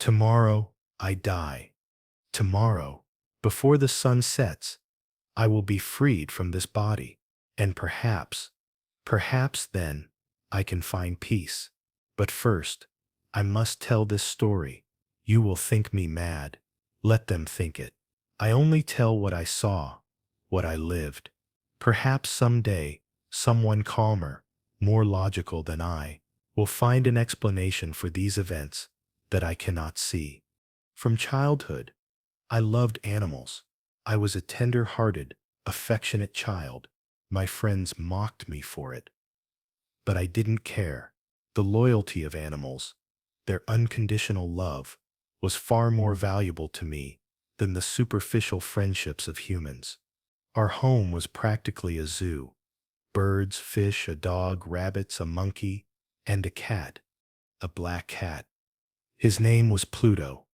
Tomorrow I die. Tomorrow, before the sun sets, I will be freed from this body, and perhaps then I can find peace. But first, I must tell this story. You will think me mad. Let them think it. I only tell what I saw, what I lived. Perhaps someday, someone calmer, more logical than I, will find an explanation for these events that I cannot see. From childhood, I loved animals. I was a tender-hearted, affectionate child. My friends mocked me for it. But I didn't care. The loyalty of animals, their unconditional love, was far more valuable to me than the superficial friendships of humans. Our home was practically a zoo. Birds, fish, a dog, rabbits, a monkey, and a cat, a black cat. His name was Pluto,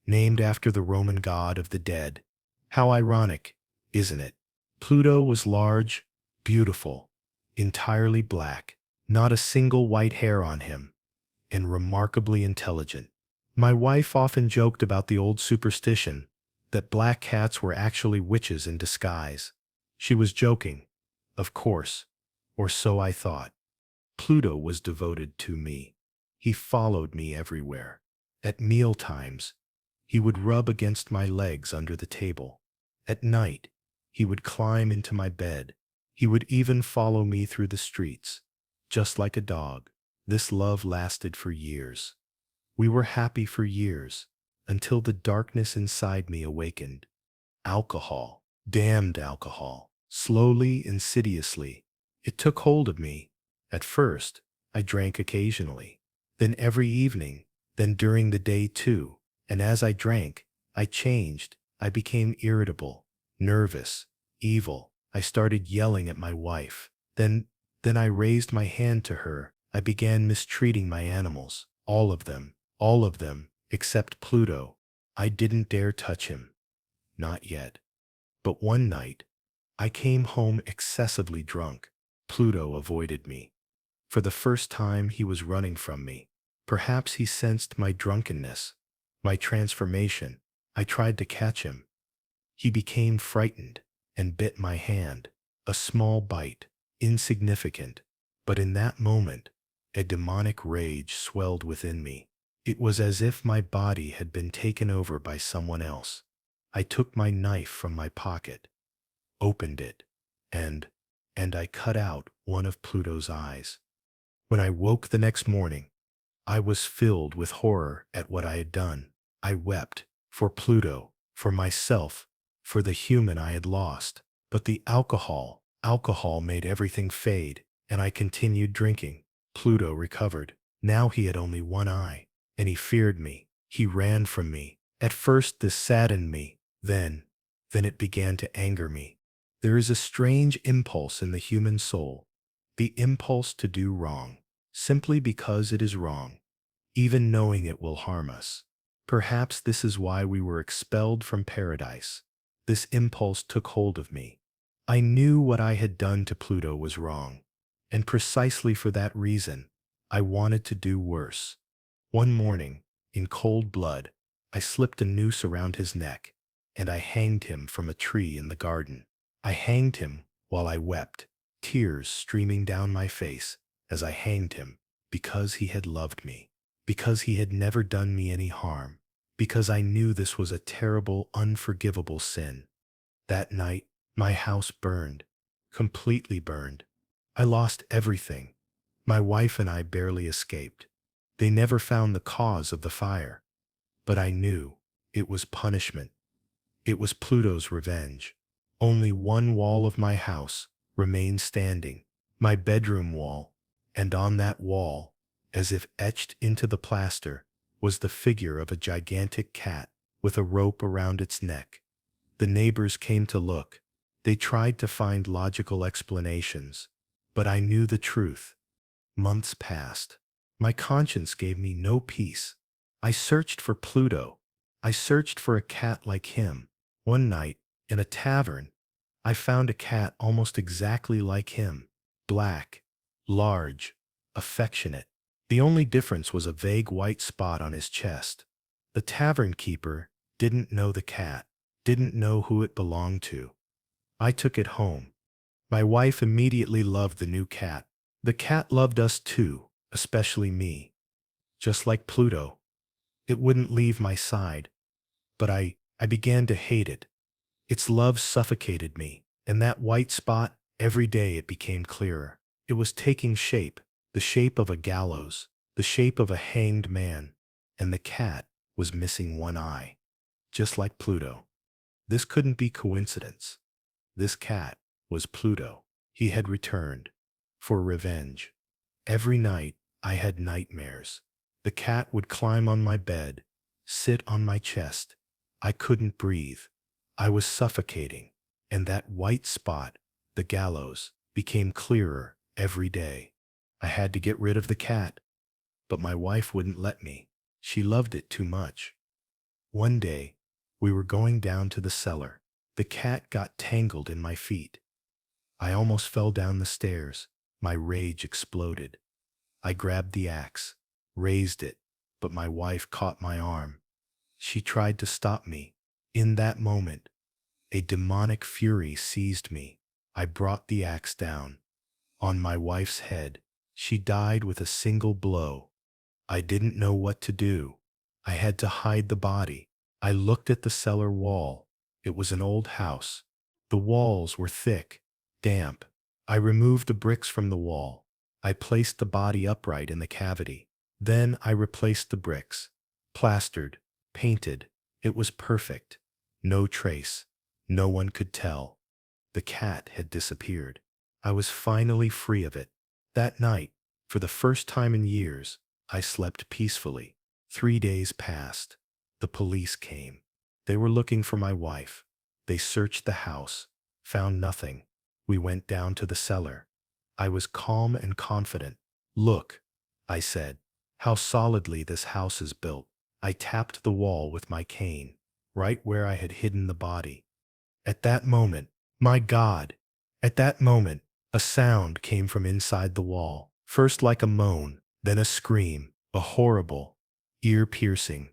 named after the Roman god of the dead. How ironic, isn't it? Pluto was large, beautiful, entirely black, not a single white hair on him, and remarkably intelligent. My wife often joked about the old superstition that black cats were actually witches in disguise. She was joking, of course, or so I thought. Pluto was devoted to me. He followed me everywhere. At meal times, he would rub against my legs under the table. At night, he would climb into my bed. He would even follow me through the streets, just like a dog. This love lasted for years. We were happy for years, until the darkness inside me awakened. Alcohol, damned alcohol, slowly, insidiously. It took hold of me. At first, I drank occasionally, then every evening, then during the day too. And as I drank, I changed. I became irritable, nervous, evil. I started yelling at my wife. Then I raised my hand to her. I began mistreating my animals, all of them, except Pluto. I didn't dare touch him. Not yet. But one night, I came home excessively drunk. Pluto avoided me. For the first time, he was running from me. Perhaps he sensed my drunkenness, my transformation. I tried to catch him. He became frightened and bit my hand. A small bite, insignificant. But in that moment, a demonic rage swelled within me. It was as if my body had been taken over by someone else. I took my knife from my pocket, opened it, and I cut out one of Pluto's eyes. When I woke the next morning, I was filled with horror at what I had done. I wept for Pluto, for myself, for the human I had lost. But the alcohol made everything fade, and I continued drinking. Pluto recovered. Now he had only one eye, and he feared me. He ran from me. At first this saddened me. Then it began to anger me. There is a strange impulse in the human soul, the impulse to do wrong, simply because it is wrong, even knowing it will harm us. Perhaps this is why we were expelled from paradise. This impulse took hold of me. I knew what I had done to Pluto was wrong, and precisely for that reason, I wanted to do worse. One morning, in cold blood, I slipped a noose around his neck, and I hanged him from a tree in the garden. I hanged him while I wept, tears streaming down my face as I hanged him, because he had loved me, because he had never done me any harm, because I knew this was a terrible, unforgivable sin. That night, my house burned, completely burned. I lost everything. My wife and I barely escaped. They never found the cause of the fire, but I knew it was punishment. It was Pluto's revenge. Only one wall of my house remained standing, my bedroom wall, and on that wall, as if etched into the plaster, was the figure of a gigantic cat with a rope around its neck. The neighbors came to look. They tried to find logical explanations, but I knew the truth. Months passed. My conscience gave me no peace. I searched for Pluto. I searched for a cat like him. One night, in a tavern, I found a cat almost exactly like him. Black, large, affectionate. The only difference was a vague white spot on his chest. The tavern keeper didn't know the cat, didn't know who it belonged to. I took it home. My wife immediately loved the new cat. The cat loved us too, especially me. Just like Pluto, it wouldn't leave my side, but I began to hate it. Its love suffocated me, and that white spot, every day it became clearer. It was taking shape, the shape of a gallows, the shape of a hanged man, and the cat was missing one eye, just like Pluto. This couldn't be coincidence. This cat was Pluto. He had returned for revenge. Every night I had nightmares. The cat would climb on my bed, sit on my chest. I couldn't breathe. I was suffocating, and that white spot, the gallows, became clearer every day. I had to get rid of the cat, but my wife wouldn't let me. She loved it too much. One day, we were going down to the cellar. The cat got tangled in my feet. I almost fell down the stairs. My rage exploded. I grabbed the axe, raised it, but my wife caught my arm. She tried to stop me. In that moment, a demonic fury seized me. I brought the axe down on my wife's head. She died with a single blow. I didn't know what to do. I had to hide the body. I looked at the cellar wall. It was an old house. The walls were thick, damp. I removed the bricks from the wall. I placed the body upright in the cavity. Then I replaced the bricks. Plastered, painted. It was perfect. No trace. No one could tell. The cat had disappeared. I was finally free of it. That night, for the first time in years, I slept peacefully. 3 days passed. The police came. They were looking for my wife. They searched the house, found nothing. We went down to the cellar. I was calm and confident. "Look," I said, "how solidly this house is built." I tapped the wall with my cane, right where I had hidden the body. At that moment, my God, at that moment, a sound came from inside the wall. First like a moan, then a scream, a horrible, ear-piercing,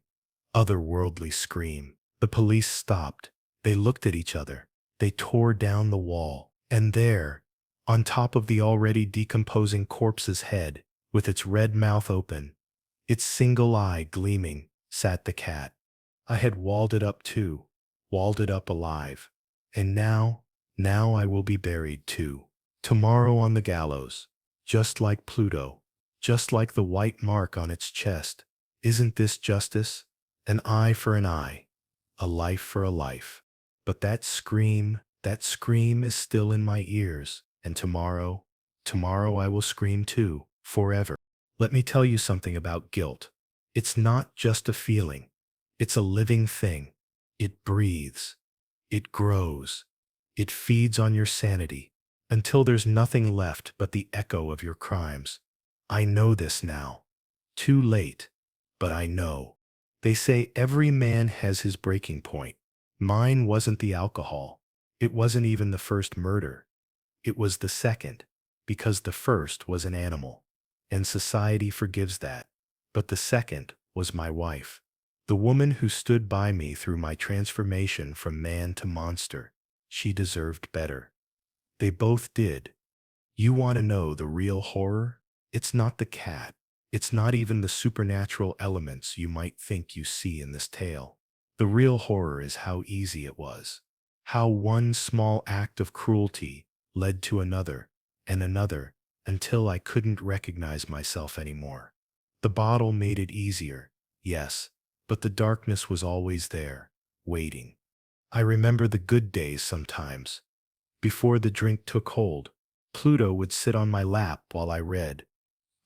otherworldly scream. The police stopped. They looked at each other. They tore down the wall. And there, on top of the already decomposing corpse's head, with its red mouth open, its single eye gleaming, sat the cat. I had walled it up too, walled it up alive. And now I will be buried too. Tomorrow on the gallows, just like Pluto, just like the white mark on its chest. Isn't this justice? An eye for an eye, a life for a life. But that scream is still in my ears. And tomorrow I will scream too, forever. Let me tell you something about guilt. It's not just a feeling. It's a living thing. It breathes. It grows. It feeds on your sanity until there's nothing left but the echo of your crimes. I know this now. Too late, but I know. They say every man has his breaking point. Mine wasn't the alcohol. It wasn't even the first murder. It was the second, because the first was an animal, and society forgives that. But the second was my wife, the woman who stood by me through my transformation from man to monster. She deserved better. They both did. You want to know the real horror? It's not the cat. It's not even the supernatural elements you might think you see in this tale. The real horror is how easy it was. How one small act of cruelty led to another and another until I couldn't recognize myself anymore. The bottle made it easier, yes, but the darkness was always there, waiting. I remember the good days sometimes. Before the drink took hold, Pluto would sit on my lap while I read,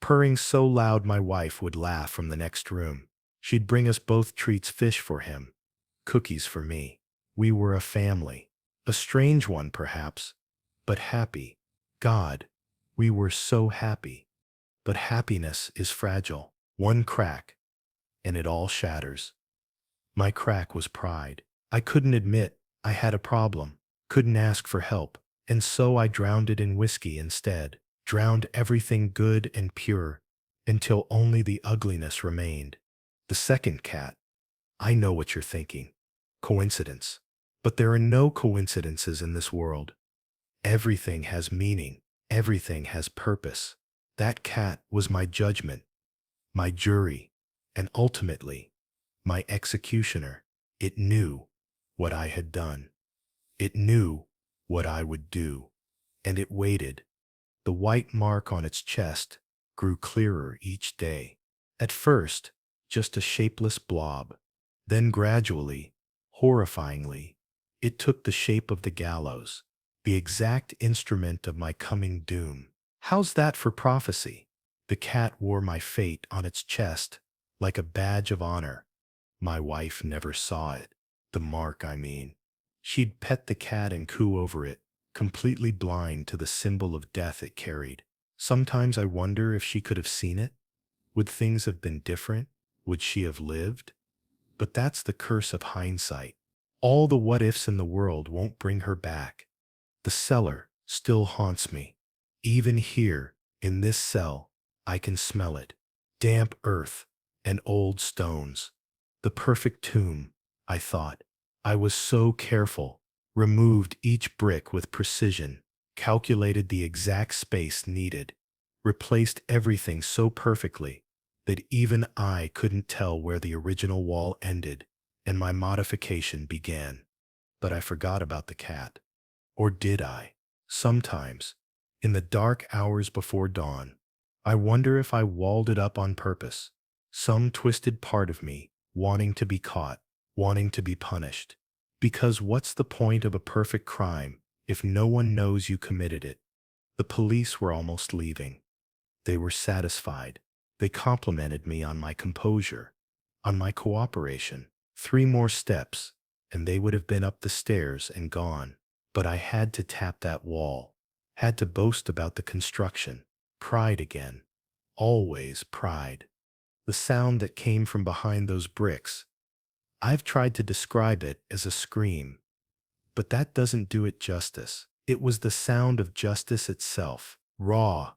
purring so loud my wife would laugh from the next room. She'd bring us both treats, fish for him, cookies for me. We were a family. A strange one, perhaps, but happy. God, we were so happy. But happiness is fragile. One crack, and it all shatters. My crack was pride. I couldn't admit I had a problem, couldn't ask for help, and so I drowned it in whiskey instead. Drowned everything good and pure, until only the ugliness remained. The second cat, I know what you're thinking. Coincidence. But there are no coincidences in this world. Everything has meaning. Everything has purpose. That cat was my judgment, my jury, and ultimately, my executioner. It knew what I had done. It knew what I would do. And it waited. The white mark on its chest grew clearer each day. At first, just a shapeless blob. Then gradually, horrifyingly, it took the shape of the gallows, the exact instrument of my coming doom. How's that for prophecy? The cat wore my fate on its chest like a badge of honor. My wife never saw it. The mark, I mean. She'd pet the cat and coo over it, completely blind to the symbol of death it carried. Sometimes I wonder if she could have seen it. Would things have been different? Would she have lived? But that's the curse of hindsight. All the what ifs in the world won't bring her back. The cellar still haunts me. Even here, in this cell, I can smell it. Damp earth and old stones. The perfect tomb, I thought. I was so careful, removed each brick with precision, calculated the exact space needed, replaced everything so perfectly that even I couldn't tell where the original wall ended and my modification began. But I forgot about the cat. Or did I? Sometimes, in the dark hours before dawn, I wonder if I walled it up on purpose. Some twisted part of me wanting to be caught, wanting to be punished. Because what's the point of a perfect crime if no one knows you committed it? The police were almost leaving. They were satisfied. They complimented me on my composure, on my cooperation. 3 more steps, and they would have been up the stairs and gone. But I had to tap that wall, had to boast about the construction. Pride again. Always pride. The sound that came from behind those bricks. I've tried to describe it as a scream, but that doesn't do it justice. It was the sound of justice itself. Raw,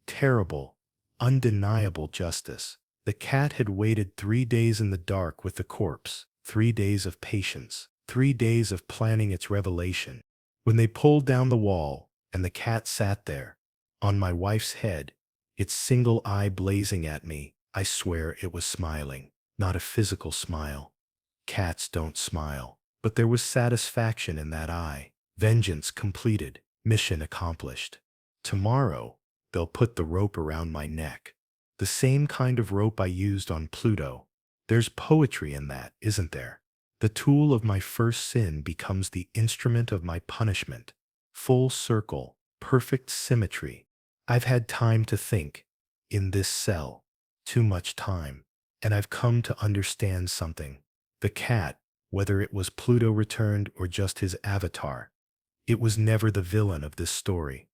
terrible, undeniable justice. The cat had waited 3 days in the dark with the corpse, 3 days of patience, 3 days of planning its revelation. When they pulled down the wall and the cat sat there, on my wife's head, its single eye blazing at me, I swear it was smiling, not a physical smile. Cats don't smile, but there was satisfaction in that eye. Vengeance completed, mission accomplished. Tomorrow, they'll put the rope around my neck. The same kind of rope I used on Pluto. There's poetry in that, isn't there? The tool of my first sin becomes the instrument of my punishment. Full circle, perfect symmetry. I've had time to think. In this cell. Too much time. And I've come to understand something. The cat, whether it was Pluto returned or just his avatar, it was never the villain of this story.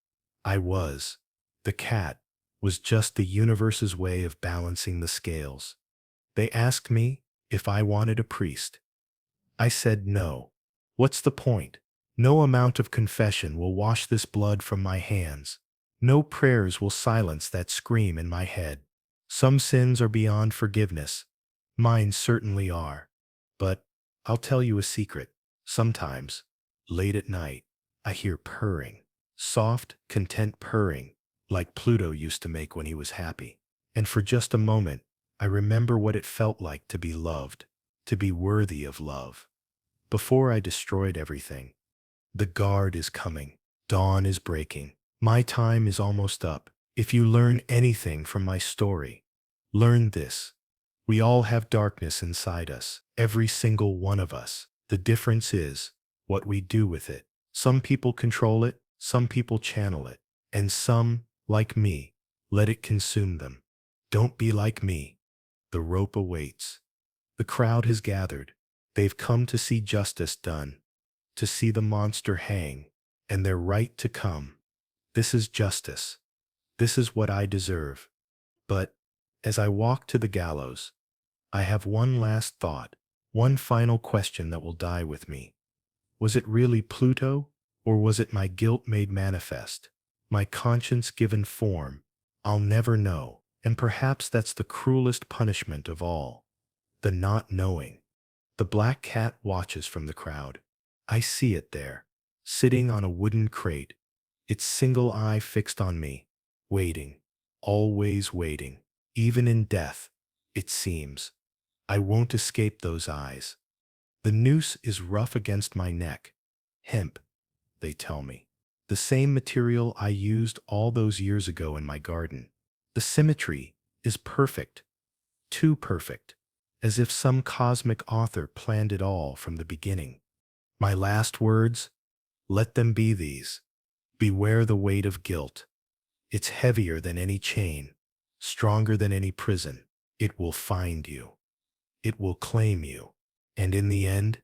I was. The cat was just the universe's way of balancing the scales. They asked me if I wanted a priest. I said no. What's the point? No amount of confession will wash this blood from my hands. No prayers will silence that scream in my head. Some sins are beyond forgiveness. Mine certainly are. But I'll tell you a secret. Sometimes, late at night, I hear purring. Soft, content purring, like Pluto used to make when he was happy. And for just a moment, I remember what it felt like to be loved, to be worthy of love. Before I destroyed everything, the guard is coming. Dawn is breaking. My time is almost up. If you learn anything from my story, learn this. We all have darkness inside us, every single one of us. The difference is what we do with it. Some people control it, some people channel it, and some, like me, let it consume them. Don't be like me. The rope awaits. The crowd has gathered. They've come to see justice done, to see the monster hang, and they're right to come. This is justice. This is what I deserve. But as I walk to the gallows, I have one last thought, one final question that will die with me. Was it really Pluto, or was it my guilt made manifest, my conscience given form? I'll never know, and perhaps that's the cruelest punishment of all, the not knowing. The black cat watches from the crowd. I see it there, sitting on a wooden crate, its single eye fixed on me, waiting, always waiting. Even in death, it seems. I won't escape those eyes. The noose is rough against my neck. Hemp, they tell me. The same material I used all those years ago in my garden. The symmetry is perfect, too perfect, as if some cosmic author planned it all from the beginning. My last words, let them be these. Beware the weight of guilt. It's heavier than any chain, stronger than any prison. It will find you. It will claim you. And in the end,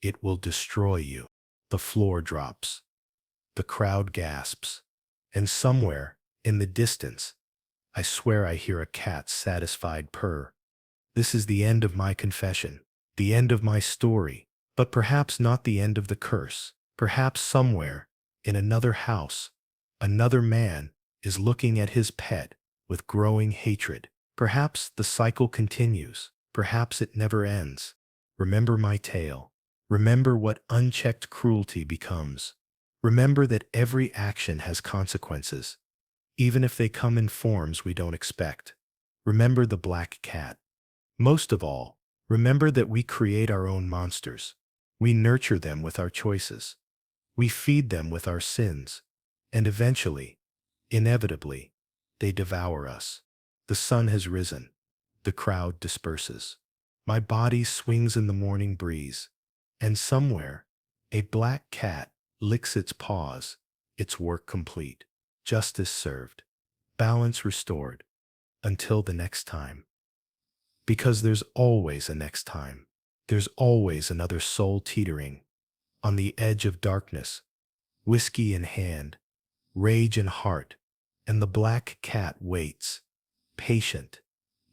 it will destroy you. The floor drops. The crowd gasps. And somewhere, in the distance, I swear I hear a cat's satisfied purr. This is the end of my confession, the end of my story, but perhaps not the end of the curse. Perhaps somewhere, in another house, another man is looking at his pet with growing hatred. Perhaps the cycle continues. Perhaps it never ends. Remember my tale. Remember what unchecked cruelty becomes. Remember that every action has consequences, even if they come in forms we don't expect. Remember the black cat. Most of all, remember that we create our own monsters. We nurture them with our choices. We feed them with our sins. And eventually, inevitably, they devour us. The sun has risen. The crowd disperses. My body swings in the morning breeze. And somewhere, a black cat licks its paws, its work complete. Justice served. Balance restored. Until the next time. Because there's always a next time. There's always another soul teetering on the edge of darkness, whiskey in hand, rage in heart, and the black cat waits, patient,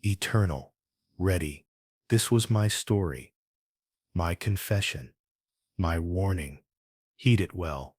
eternal, ready. This was my story, my confession, my warning. Heed it well.